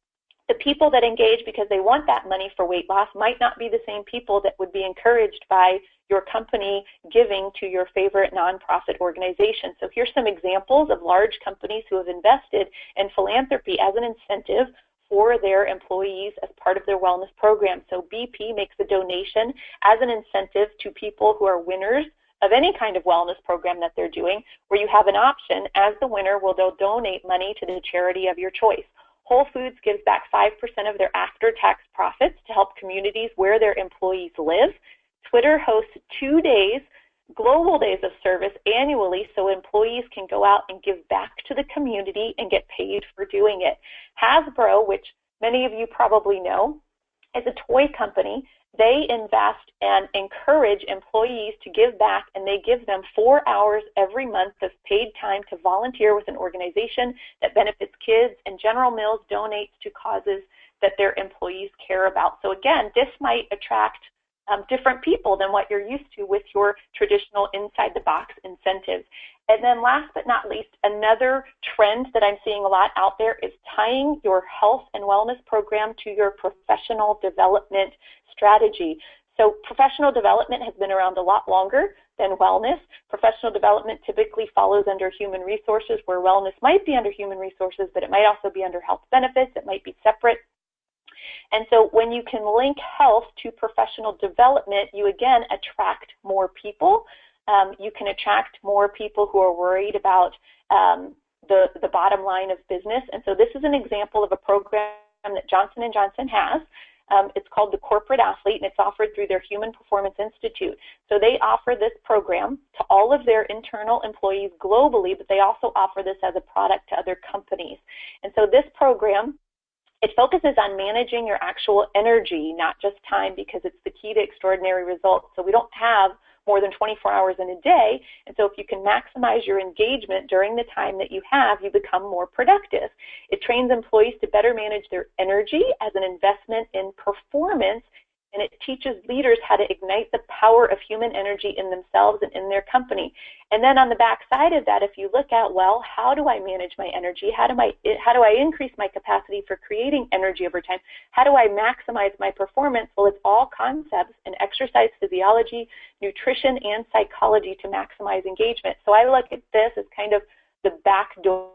the people that engage because they want that money for weight loss might not be the same people that would be encouraged by your company giving to your favorite nonprofit organization. So here's some examples of large companies who have invested in philanthropy as an incentive for their employees as part of their wellness program. So BP makes a donation as an incentive to people who are winners of any kind of wellness program that they're doing, where you have an option as the winner where they'll donate money to the charity of your choice. Whole Foods gives back 5% of their after-tax profits to help communities where their employees live. Twitter hosts 2 days, global days of service annually, so employees can go out and give back to the community and get paid for doing it. Hasbro, which many of you probably know, is a toy company. They invest and encourage employees to give back, and they give them 4 hours every month of paid time to volunteer with an organization that benefits kids, and General Mills donates to causes that their employees care about. So again, this might attract different people than what you're used to with your traditional inside-the-box incentives. And then last but not least, another trend that I'm seeing a lot out there is tying your health and wellness program to your professional development strategy. So professional development has been around a lot longer than wellness. Professional development typically follows under human resources, where wellness might be under human resources, but it might also be under health benefits. It might be separate. And so when you can link health to professional development, you again attract more people. You can attract more people who are worried about the bottom line of business. And so this is an example of a program that Johnson & Johnson has. It's called the Corporate Athlete, and it's offered through their Human Performance Institute. So they offer this program to all of their internal employees globally, but they also offer this as a product to other companies. And so this program, it focuses on managing your actual energy, not just time, because it's the key to extraordinary results. So we don't have more than 24 hours in a day, and so if you can maximize your engagement during the time that you have, you become more productive. It trains employees to better manage their energy as an investment in performance, and it teaches leaders how to ignite the power of human energy in themselves and in their company. And then on the back side of that, if you look at, well, how do I manage my energy? How do I increase my capacity for creating energy over time? How do I maximize my performance? Well, it's all concepts in exercise physiology, nutrition, and psychology to maximize engagement. So I look at this as kind of the back door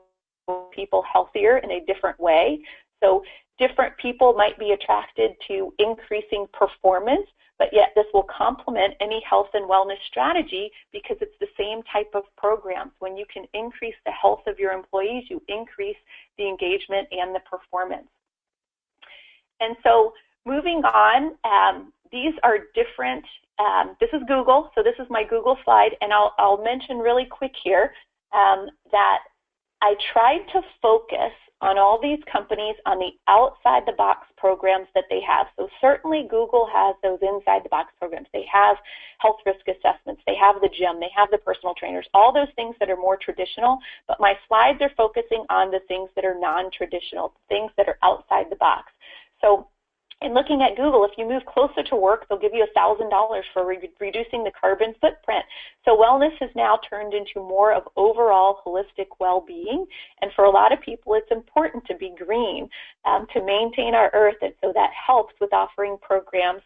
to people healthier in a different way. So different people might be attracted to increasing performance, but yet this will complement any health and wellness strategy because it's the same type of programs. When you can increase the health of your employees, you increase the engagement and the performance. And so moving on, these are different, this is Google, so this is my Google slide, and I'll mention really quick here that I tried to focus on all these companies on the outside-the-box programs that they have. So certainly Google has those inside-the-box programs. They have health risk assessments. They have the gym. They have the personal trainers, all those things that are more traditional. But my slides are focusing on the things that are non-traditional, things that are outside the box. So in looking at Google, if you move closer to work, they'll give you $1,000 for reducing the carbon footprint. So wellness has now turned into more of overall holistic well-being. And for a lot of people, it's important to be green, to maintain our earth. And so that helps with offering programs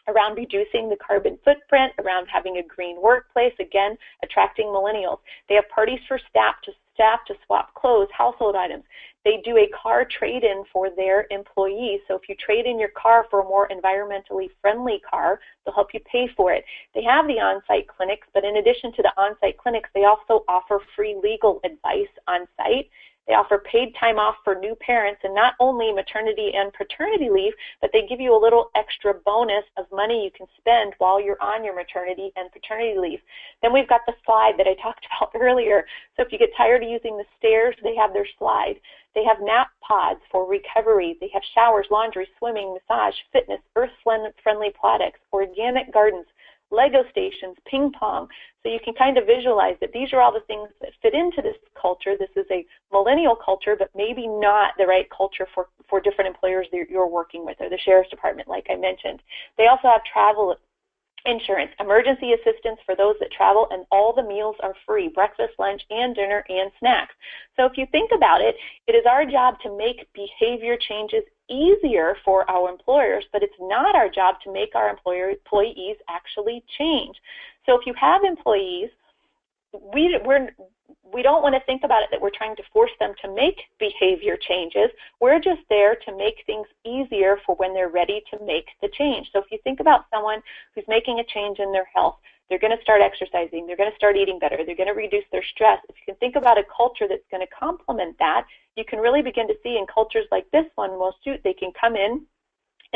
around reducing the carbon footprint, around having a green workplace, again, attracting millennials. They have parties for staff to swap clothes, household items. They do a car trade-in for their employees. So if you trade in your car for a more environmentally friendly car, they'll help you pay for it. They have the on-site clinics, but in addition to the on-site clinics, they also offer free legal advice on-site. They offer paid time off for new parents, and not only maternity and paternity leave, but they give you a little extra bonus of money you can spend while you're on your maternity and paternity leave. Then we've got the slide that I talked about earlier. So if you get tired of using the stairs, they have their slide. They have nap pods for recovery. They have showers, laundry, swimming, massage, fitness, earth-friendly products, organic gardens, Lego stations, ping pong. So you can kind of visualize that these are all the things that fit into this culture. This is a millennial culture, but maybe not the right culture for different employers that you're working with, or the sheriff's department, like I mentioned. They also have travel insurance, emergency assistance for those that travel, and all the meals are free, breakfast, lunch, and dinner, and snacks. So if you think about it, it is our job to make behavior changes easier for our employers, but it's not our job to make our employees actually change. So if you have employees we don't want to think about it that we're trying to force them to make behavior changes. We're just there to make things easier for when they're ready to make the change. So if you think about someone who's making a change in their health, they're going to start exercising, they're going to start eating better, they're going to reduce their stress. If you can think about a culture that's going to complement that, you can really begin to see in cultures like this one, they can come in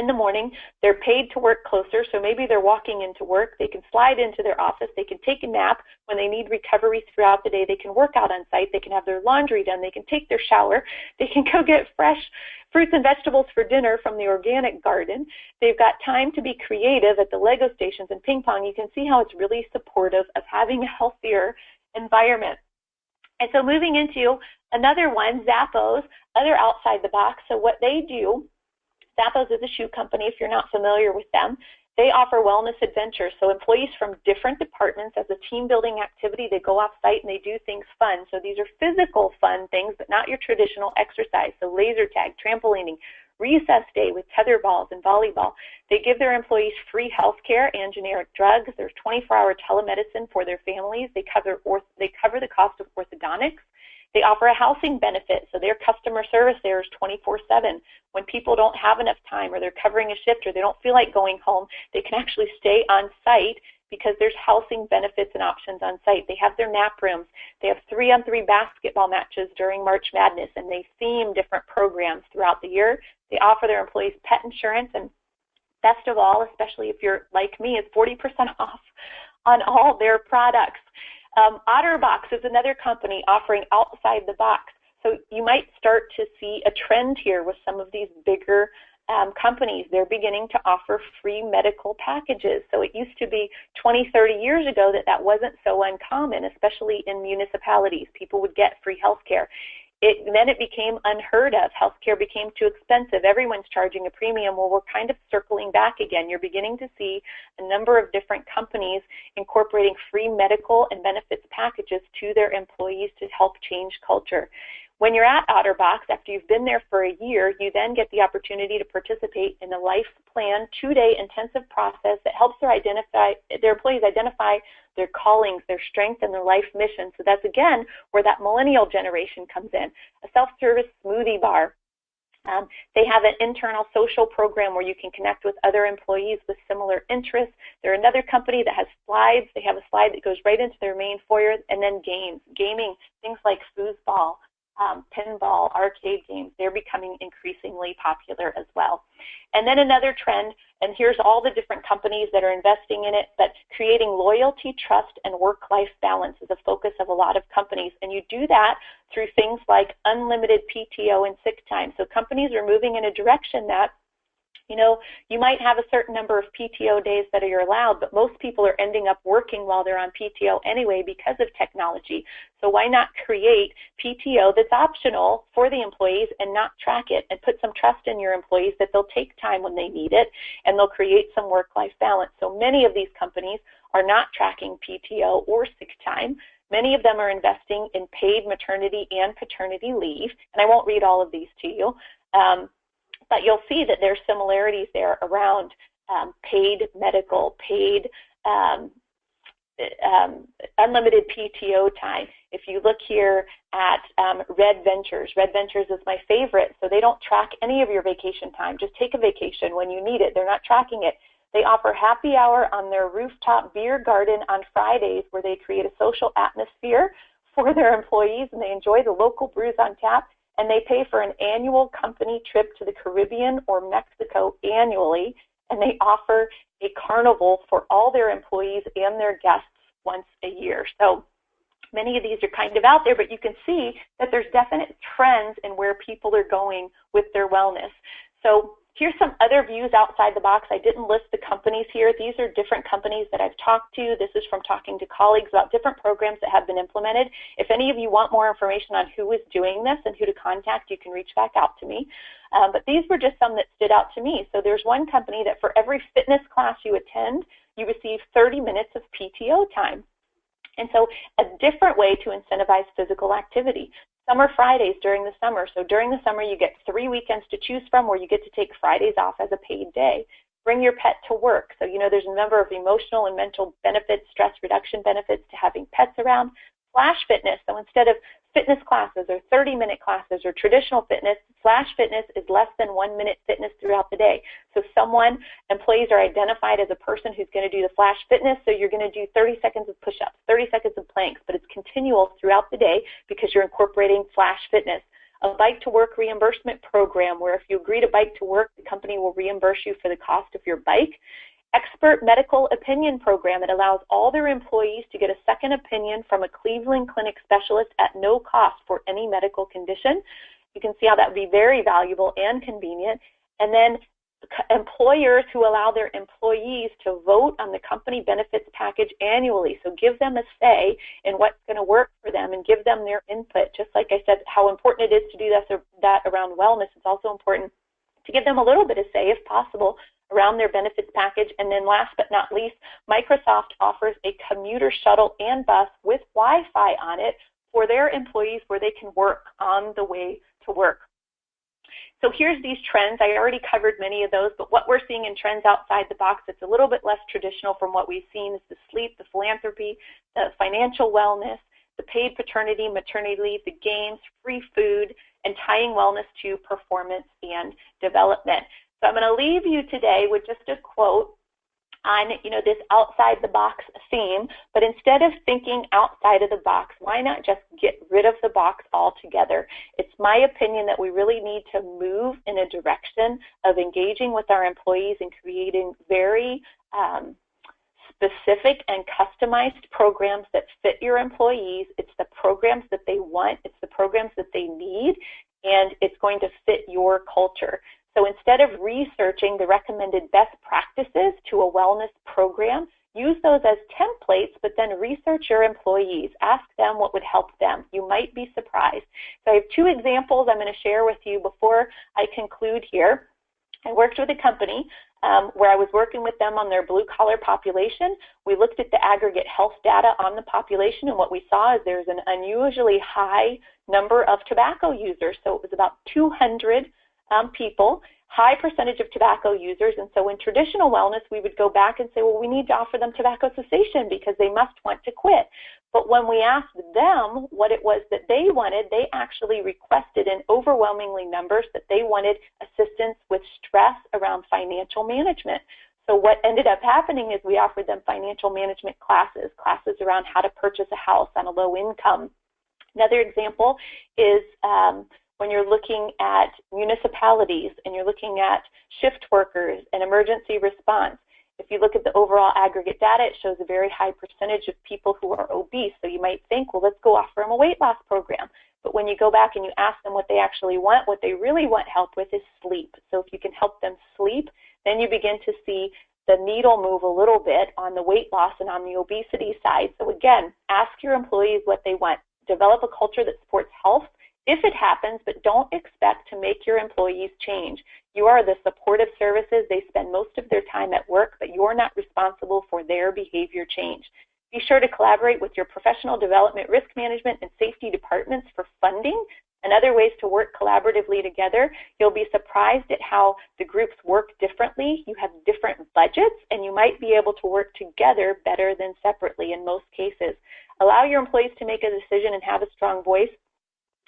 the morning, they're paid to work closer, so maybe they're walking into work, they can slide into their office, they can take a nap when they need recovery throughout the day, they can work out on site, they can have their laundry done, they can take their shower, they can go get fresh fruits and vegetables for dinner from the organic garden, they've got time to be creative at the Lego stations and ping pong. You can see how it's really supportive of having a healthier environment. And so moving into another one, Zappos, other outside the box. So what they do, Zappos is a shoe company, if you're not familiar with them. They offer wellness adventures. So employees from different departments, as a team-building activity, they go off-site and they do things fun. So these are physical fun things, but not your traditional exercise. So laser tag, trampolining, recess day with tether balls and volleyball. They give their employees free health care and generic drugs. There's 24-hour telemedicine for their families. They cover the cost of orthodontics. They offer a housing benefit, so their customer service there is 24/7. When people don't have enough time or they're covering a shift or they don't feel like going home, they can actually stay on site because there's housing benefits and options on site. They have their nap rooms. They have 3-on-3 basketball matches during March Madness, and they theme different programs throughout the year. They offer their employees pet insurance, and best of all, especially if you're like me, is 40% off on all their products. OtterBox is another company offering outside the box. So you might start to see a trend here with some of these bigger companies. They're beginning to offer free medical packages. So it used to be 20, 30 years ago that wasn't so uncommon, especially in municipalities. People would get free health care. Then it became unheard of. Healthcare became too expensive. Everyone's charging a premium. Well, we're kind of circling back again. You're beginning to see a number of different companies incorporating free medical and benefits packages to their employees to help change culture. When you're at OtterBox, after you've been there for a year, you then get the opportunity to participate in a life plan 2-day intensive process that helps their employees identify their callings, their strength, and their life mission. So that's, again, where that millennial generation comes in. A self-service smoothie bar. They have an internal social program where you can connect with other employees with similar interests. They're another company that has slides. They have a slide that goes right into their main foyer, and then gaming, things like foosball, pinball, arcade games, they're becoming increasingly popular as well. And then another trend, and here's all the different companies that are investing in it, but creating loyalty, trust, and work-life balance is a focus of a lot of companies. And you do that through things like unlimited PTO and sick time. So companies are moving in a direction that, you might have a certain number of PTO days that are allowed, but most people are ending up working while they're on PTO anyway because of technology. So why not create PTO that's optional for the employees and not track it, and put some trust in your employees that they'll take time when they need it and they'll create some work-life balance. So many of these companies are not tracking PTO or sick time. Many of them are investing in paid maternity and paternity leave, and I won't read all of these to you. But you'll see that there's similarities there around paid medical, paid unlimited PTO time. If you look here at Red Ventures is my favorite. So they don't track any of your vacation time. Just take a vacation when you need it. They're not tracking it. They offer happy hour on their rooftop beer garden on Fridays, where they create a social atmosphere for their employees, and they enjoy the local brews on tap. And they pay for an annual company trip to the Caribbean or Mexico annually, and they offer a carnival for all their employees and their guests once a year. So many of these are kind of out there, but you can see that there's definite trends in where people are going with their wellness. So here's some other views outside the box. I didn't list the companies here. These are different companies that I've talked to. This is from talking to colleagues about different programs that have been implemented. If any of you want more information on who is doing this and who to contact, you can reach back out to me. But these were just some that stood out to me. So there's one company that for every fitness class you attend, you receive 30 minutes of PTO time. And so a different way to incentivize physical activity. Summer Fridays during the summer. So during the summer, you get 3 weekends to choose from where you get to take Fridays off as a paid day. Bring your pet to work. So, there's a number of emotional and mental benefits, stress reduction benefits to having pets around. Flash fitness. So instead of fitness classes or 30-minute classes or traditional fitness, flash fitness is less than 1 minute fitness throughout the day. So employees are identified as a person who's going to do the flash fitness, so you're going to do 30 seconds of push-ups, 30 seconds of planks, but it's continual throughout the day because you're incorporating flash fitness. A bike to work reimbursement program where if you agree to bike to work, the company will reimburse you for the cost of your bike. Expert medical opinion program. It allows all their employees to get a second opinion from a Cleveland Clinic specialist at no cost for any medical condition. You can see how that would be very valuable and convenient. And then employers who allow their employees to vote on the company benefits package annually. So give them a say in what's going to work for them and give them their input. Just like I said, how important it is to do that around wellness, it's also important to give them a little bit of say, if possible, around their benefits package. And then last but not least, Microsoft offers a commuter shuttle and bus with Wi-Fi on it for their employees where they can work on the way to work. So here's these trends. I already covered many of those, but what we're seeing in trends outside the box that's a little bit less traditional from what we've seen is the sleep, the philanthropy, the financial wellness, the paid paternity, maternity leave, the games, free food, and tying wellness to performance and development. So I'm going to leave you today with just a quote on, this outside the box theme, but instead of thinking outside of the box, why not just get rid of the box altogether? It's my opinion that we really need to move in a direction of engaging with our employees and creating very specific and customized programs that fit your employees. It's the programs that they want, it's the programs that they need, and it's going to fit your culture. So instead of researching the recommended best practices to a wellness program, use those as templates, but then research your employees. Ask them what would help them. You might be surprised. So I have two examples I'm going to share with you before I conclude here. I worked with a company where I was working with them on their blue-collar population. We looked at the aggregate health data on the population, and what we saw is there's an unusually high number of tobacco users. So it was about 200 people, high percentage of tobacco users. And so in traditional wellness, we would go back and say, well, we need to offer them tobacco cessation because they must want to quit. But when we asked them what it was that they wanted, they actually requested in overwhelmingly numbers that they wanted assistance with stress around financial management. So what ended up happening is we offered them financial management classes around how to purchase a house on a low income. Another example is when you're looking at municipalities and you're looking at shift workers and emergency response. If you look at the overall aggregate data, it shows a very high percentage of people who are obese. So you might think, well, let's go offer them a weight loss program. But when you go back and you ask them what they actually want, what they really want help with is sleep. So if you can help them sleep, then you begin to see the needle move a little bit on the weight loss and on the obesity side. So again, ask your employees what they want. Develop a culture that supports health if it happens, but don't expect to make your employees change. You are the supportive services. They spend most of their time at work, but you're not responsible for their behavior change. Be sure to collaborate with your professional development, risk management, and safety departments for funding and other ways to work collaboratively together. You'll be surprised at how the groups work differently. You have different budgets, and you might be able to work together better than separately in most cases. Allow your employees to make a decision and have a strong voice.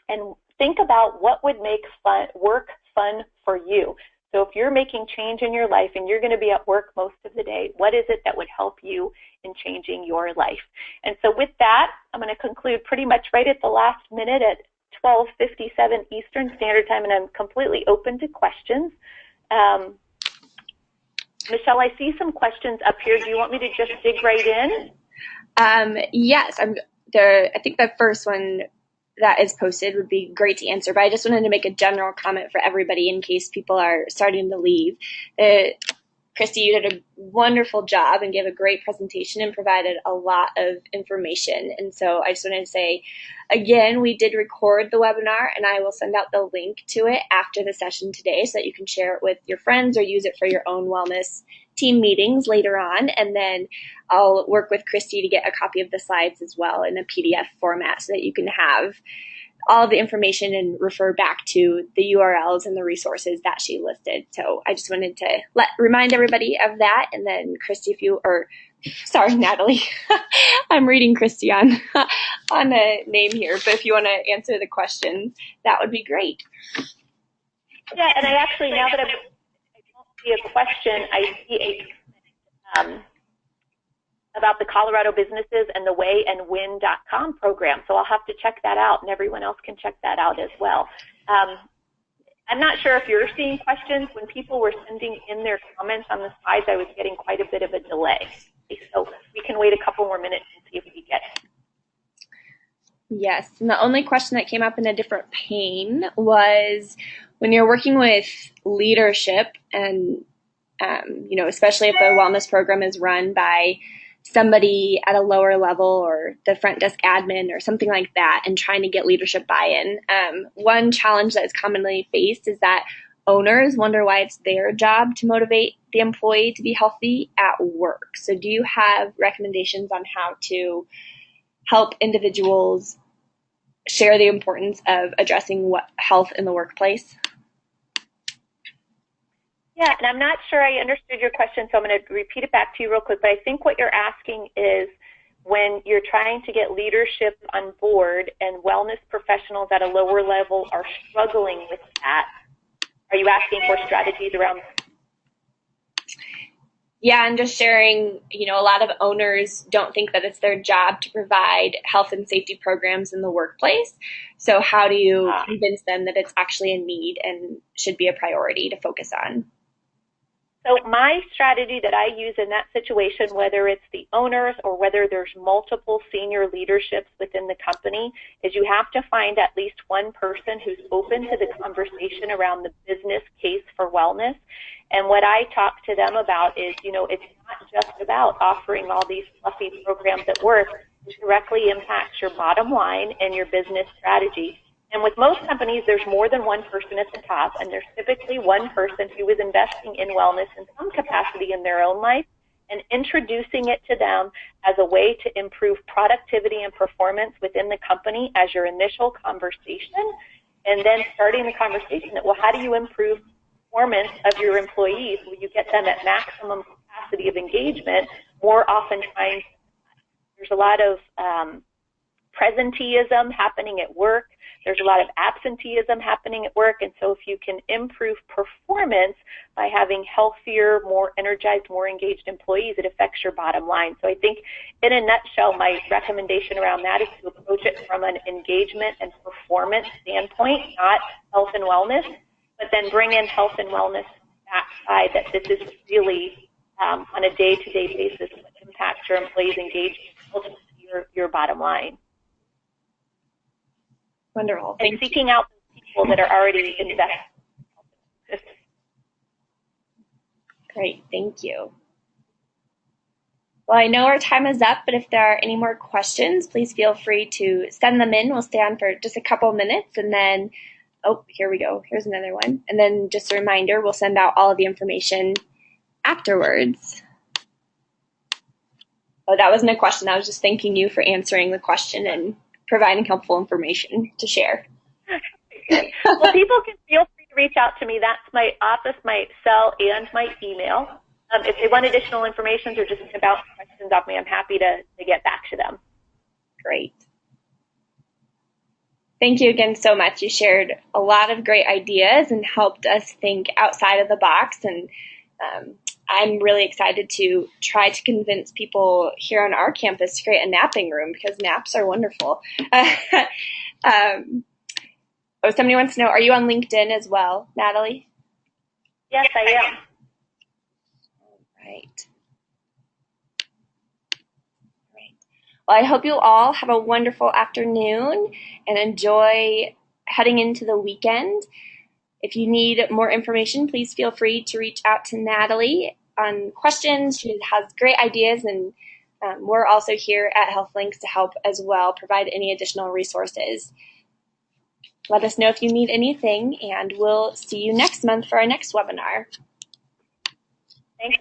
And think about what would make work fun for you. So if you're making change in your life and you're going to be at work most of the day, what is it that would help you in changing your life? And so with that, I'm going to conclude pretty much right at the last minute at 12:57 Eastern Standard Time, and I'm completely open to questions. Michelle, I see some questions up here. Do you want me to just dig right in? Yes, I think the first one that is posted would be great to answer, but I just wanted to make a general comment for everybody in case people are starting to leave. Christy, you did a wonderful job and gave a great presentation and provided a lot of information. And so I just wanted to say, again, we did record the webinar, and I will send out the link to it after the session today so that you can share it with your friends or use it for your own wellness team meetings later on. And then I'll work with Christy to get a copy of the slides as well in a PDF format so that you can have all the information and refer back to the URLs and the resources that she listed. So I just wanted to remind everybody of that. And then Christy, Natalie, I'm reading Christy on a name here, but if you want to answer the questions, that would be great. Yeah, and I actually, now that I don't see a question, I see about the Colorado businesses and the wayandwin.com program. So I'll have to check that out, and everyone else can check that out as well. I'm not sure if you're seeing questions. When people were sending in their comments on the slides, I was getting quite a bit of a delay. So we can wait a couple more minutes and see if we get it. Yes, and the only question that came up in a different pane was when you're working with leadership and, especially if a wellness program is run by somebody at a lower level or the front desk admin or something like that and trying to get leadership buy-in. One challenge that is commonly faced is that owners wonder why it's their job to motivate the employee to be healthy at work. So do you have recommendations on how to help individuals share the importance of addressing health in the workplace? Yeah, and I'm not sure I understood your question, so I'm going to repeat it back to you real quick. But I think what you're asking is when you're trying to get leadership on board and wellness professionals at a lower level are struggling with that, are you asking for strategies around that? Yeah, and just sharing, a lot of owners don't think that it's their job to provide health and safety programs in the workplace. So how do you convince them that it's actually a need and should be a priority to focus on? So my strategy that I use in that situation, whether it's the owners or whether there's multiple senior leaderships within the company, is you have to find at least one person who's open to the conversation around the business case for wellness. And what I talk to them about is, it's not just about offering all these fluffy programs at work. It directly impacts your bottom line and your business strategy. And with most companies, there's more than one person at the top, and there's typically one person who is investing in wellness in some capacity in their own life and introducing it to them as a way to improve productivity and performance within the company as your initial conversation, and then starting the conversation that, well, how do you improve performance of your employees? Will you get them at maximum capacity of engagement? More oftentimes, there's a lot of presenteeism happening at work. There's a lot of absenteeism happening at work, and so if you can improve performance by having healthier, more energized, more engaged employees, it affects your bottom line. So I think in a nutshell, my recommendation around that is to approach it from an engagement and performance standpoint, not health and wellness, but then bring in health and wellness backside, that this is really on a day-to-day basis what impacts your employees' engagement, ultimately your bottom line. Wonderful. And seeking out people that are already invested. Great, thank you. Well, I know our time is up, but if there are any more questions, please feel free to send them in. We'll stay on for just a couple of minutes, and then, oh, here we go. Here's another one. And then just a reminder, we'll send out all of the information afterwards. Oh, that wasn't a question. I was just thanking you for answering the question and providing helpful information to share. Well, people can feel free to reach out to me. That's my office, my cell, and my email. If they want additional information or just about questions off me, I'm happy to get back to them. Great. Thank you again so much. You shared a lot of great ideas and helped us think outside of the box, and I'm really excited to try to convince people here on our campus to create a napping room because naps are wonderful. Somebody wants to know, are you on LinkedIn as well, Natalie? Yes, I am. All right. Well, I hope you all have a wonderful afternoon and enjoy heading into the weekend. If you need more information, please feel free to reach out to Natalie on questions. She has great ideas, and we're also here at HealthLinks to help as well, provide any additional resources. Let us know if you need anything, and we'll see you next month for our next webinar. Thanks.